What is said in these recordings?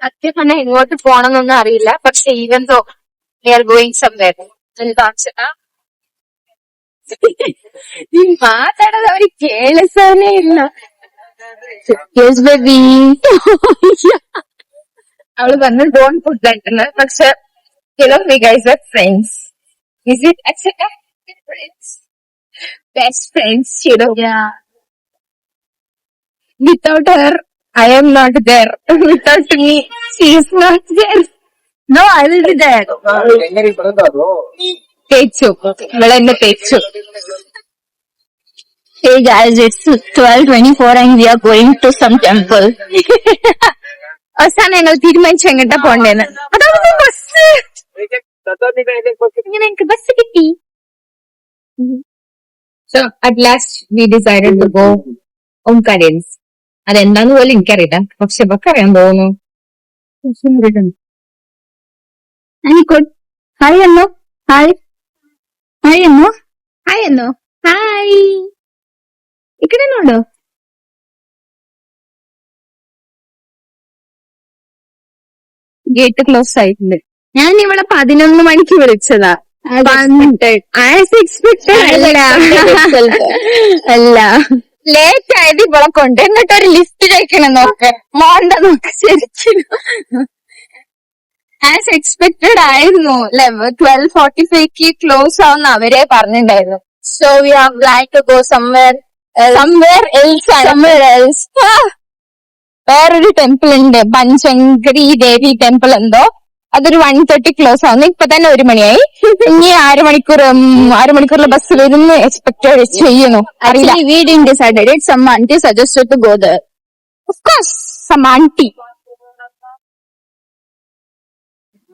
സത്യം പറഞ്ഞാൽ എങ്ങോട്ട് പോണെന്നൊന്നും അറിയില്ല. പക്ഷെ even though we are going somewhere. എന്താ നീ മാതാടത് അവര് കേളിസേ ഇല്ല. അവള് പറഞ്ഞു ഡോണ്ട് പുട്ട് ദാറ്റ്. പക്ഷെ we guys are friends. Is it accepted? Best friends, Yeah. Without her, I am not there. Without me, she is not there. No, I will be there. Techu. Velanne Techu. Hey guys, it's 12:24 and we are going to some temple. അവസാനം ഞങ്ങൾ തീരുമാനിച്ചു എങ്ങോട്ടാ പോണ്ടേന്ന്. അതാണ് bus. ഇങ്ങനെ എനിക്ക് bus കിട്ടി. So at last we decided to go Omkarins. അതെന്താന്ന് പോലും എനിക്കറിയില്ല. പക്ഷെ ഇവക്ക് അറിയാൻ തോന്നുന്നു. ഹായ് എന്നോ, ഹായ് ഹായ് എന്നോ, ഹായ് എന്നോ, ഹായ്. ഇക്കടെ നോണ്ടോ? ഗേറ്റ് ക്ലോസ് ആയിട്ടുണ്ട്. ഞാൻ ഇവിടെ 11 മണിക്ക് വിളിച്ചതാ. ആസ് എക്സ്പെക്ടഡ് അല്ല, ലേറ്റ് ആയത് ഇവിടെ കൊണ്ട്. എന്നിട്ട് ഒരു ലിഫ്റ്റ് കഴിക്കണം നോക്ക്. മോണ്ട നോക്ക് ശരിക്കും. ആസ് എക്സ്പെക്ടഡ് ആയിരുന്നു. 12:45 ക്ലോസ് ആവുന്ന അവരെ പറഞ്ഞിട്ടുണ്ടായിരുന്നു. So we are plan to go somewhere else. വേറൊരു ടെമ്പിൾ ഉണ്ട്, പഞ്ചങ്കരി ദേവി ടെമ്പിൾ എന്തോ. അതൊരു 1:30 ക്ലോസ് ആവുന്നു. ഇപ്പൊ തന്നെ 1 മണിയായി. ഇനി അരമണിക്കൂറിലെ ബസ്സിൽ ഇരുന്ന് എക്സ്പെക്ട് ചെയ്യുന്നു. അറിയില്ല. We didn't decide it. Some auntie suggested to go there. Of course, some auntie.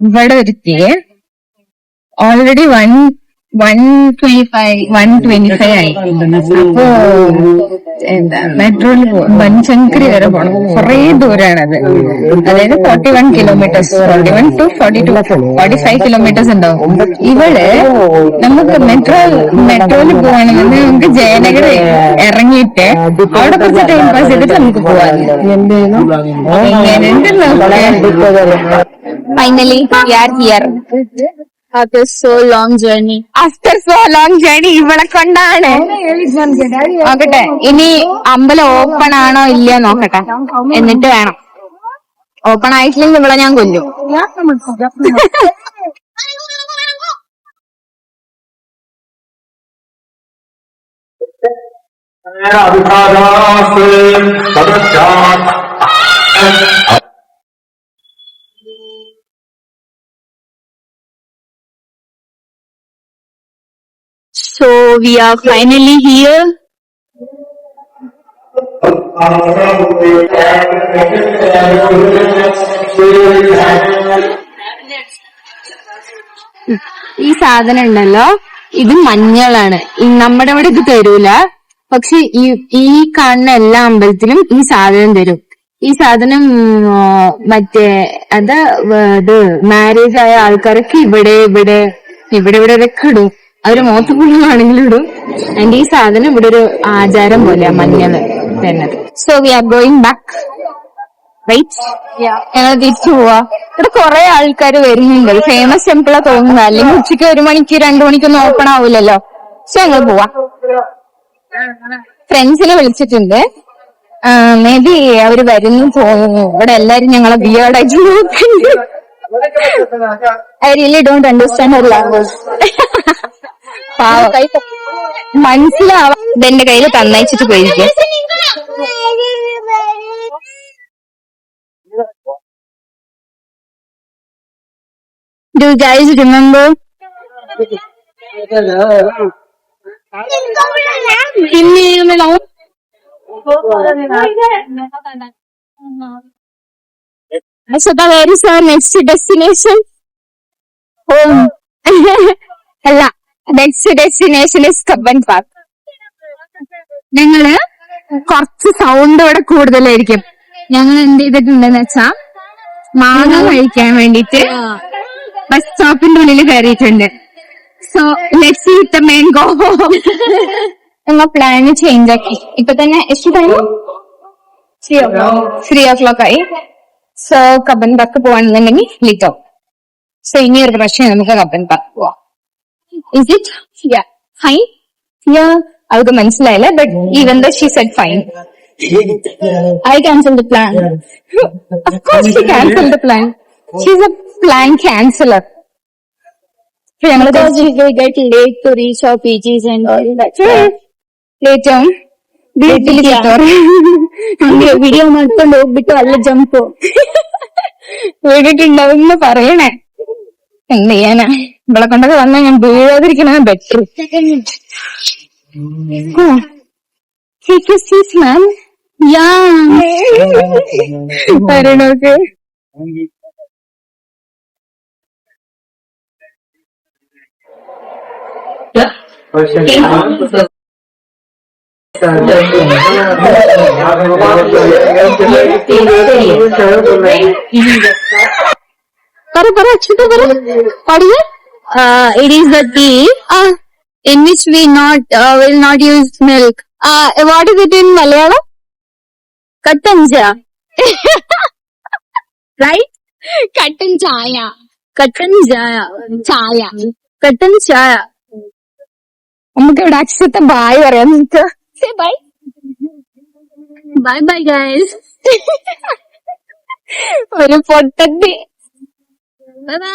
ഇവിടെ ഒരുത്തിയെ ഓൾറെഡി 125 ആയി. അപ്പോ എന്താ മെട്രോയിൽ ബൻശങ്കരി വരെ പോണം. കുറെ ദൂരാണത്. അതായത് 41 കിലോമീറ്റേഴ്സ്, 41 to 45 കിലോമീറ്റേഴ്സ് ഉണ്ടാവും. ഇവിടെ നമുക്ക് മെട്രോയിൽ പോവാണെങ്കിൽ നമുക്ക് ജയനഗർ ഇറങ്ങിയിട്ട് അവിടെ കുറച്ച് ടൈം പാസ് ചെയ്തിട്ട് നമുക്ക് പോവാം. Finally we are here. After so long journey. ഇവളെ കൊണ്ടാണ്. നോക്കട്ടെ ഇനി അമ്പലം ഓപ്പൺ ആണോ ഇല്ലയോ നോക്കട്ടെ, എന്നിട്ട് വേണം. ഓപ്പൺ ആയിട്ടില്ലെങ്കിൽ ഇവിടെ ഞാൻ കൊല്ലും. So we are finally here. ഈ സാധനം ഉണ്ടല്ലോ, ഇത് മഞ്ഞളാണ്. നമ്മുടെ ഇവിടെ ഇത് തരൂല. പക്ഷെ ഈ കാണുന്ന എല്ലാ അമ്പലത്തിലും ഈ സാധനം തരും. ഈ സാധനം മറ്റേ ഇത് മാരേജ് ആയ ആൾക്കാരൊക്കെ ഇവിടെ ഒക്കെ ഇടും. അവര് മോത്തപ്പുള്ളാണെങ്കിലും ഇടും. അതിന്റെ ഈ സാധനം ഇവിടെ ഒരു ആചാരം പോലെയാ മഞ്ഞള് തന്നത്. So we are going back. Right, ഞങ്ങൾ തിരിച്ചു പോവാ. ഇവിടെ കുറെ ആൾക്കാർ വരുന്നുണ്ട്. ഫേമസ് ടെമ്പിളാ തോന്നുന്നത്. അല്ലെങ്കിൽ ഉച്ചയ്ക്ക് 1 മണിക്ക് 2 മണിക്കൊന്നും ഓപ്പൺ ആവൂലല്ലോ. സോ ഞങ്ങൾ പോവാ. ഫ്രണ്ട്സിനെ വിളിച്ചിട്ടുണ്ട്. മേ ബി അവര് വരുന്നു തോന്നുന്നു. ഇവിടെ എല്ലാരും ഞങ്ങളെ ബിയേർഡായിട്ട് നോക്കുന്നുണ്ട്. I really don't understand her language. മനസ്സിലാവാ. ഇതെന്റെ കയ്യിൽ തന്നയച്ചിട്ട് പോയിരിക്കും. Do you guys remember? So where is our next destination? Home. അല്ല, നെക്സ്റ്റ് ഡെസ്റ്റിനേഷൻ ഇസ് കബ്ബൻ പാർക്ക്. ഞങ്ങള് കുറച്ച് സൗണ്ട് ഇവിടെ കൂടുതലായിരിക്കും. ഞങ്ങൾ എന്ത് ചെയ്തിട്ടുണ്ടെന്ന് വെച്ചാ മാങ്ങ കഴിക്കാൻ വേണ്ടിട്ട് ബസ് സ്റ്റോപ്പിന്റെ ഉള്ളിൽ കയറിയിട്ടുണ്ട്. So let's eat the mango. ഞങ്ങൾ പ്ലാന് ചേഞ്ച് ആക്കി. ഇപ്പൊ തന്നെ ಎಷ್ಟು ಟೈಮ್ 3 o'clock ആയി. സോ കബൻ പാർക്ക് പോവാണെന്നുണ്ടെങ്കിൽ ലിറ്റോ. സോ ഇനി ഒരു പ്രാവശ്യം നമുക്ക് കബൻ പാർക്ക് പോവാം. Is it fine? അവർക്ക് മനസ്സിലായില്ല, but even though she said fine. I cancelled the plan. Of course she cancelled the plan. She's a plan canceller. Because we will get late to reach our PGs and all that. Later. ಹಂಗೆ video ಮಾಡ್ಕೊಂಡು ಹೋಗ್ಬಿಟ್ಟು ಅಲ್ಲೇ jump വീടിട്ടുണ്ടാവുമെന്ന് പറയണേ. എന്ത് ചെയ്യാനാ, ഇവിടെ കൊണ്ടൊക്കെ വന്നാൽ ഞാൻ വീഴാതിരിക്കണ ബെറ്റർ. മാം നോക്ക്. It is the tea in which we will not use milk. What is it in Malayalam? Kattanja. Right? Kattan chaya. Kattanjaya. Chaya. Kattanjaya. നമുക്ക് ഇവിടെ അക്ഷരത്തെ ബായ് പറയാം. നമുക്ക് ബൈ ബൈ ബൈ ഗൈസ്. ഒരു പൊട്ടത്തി. Bye bye.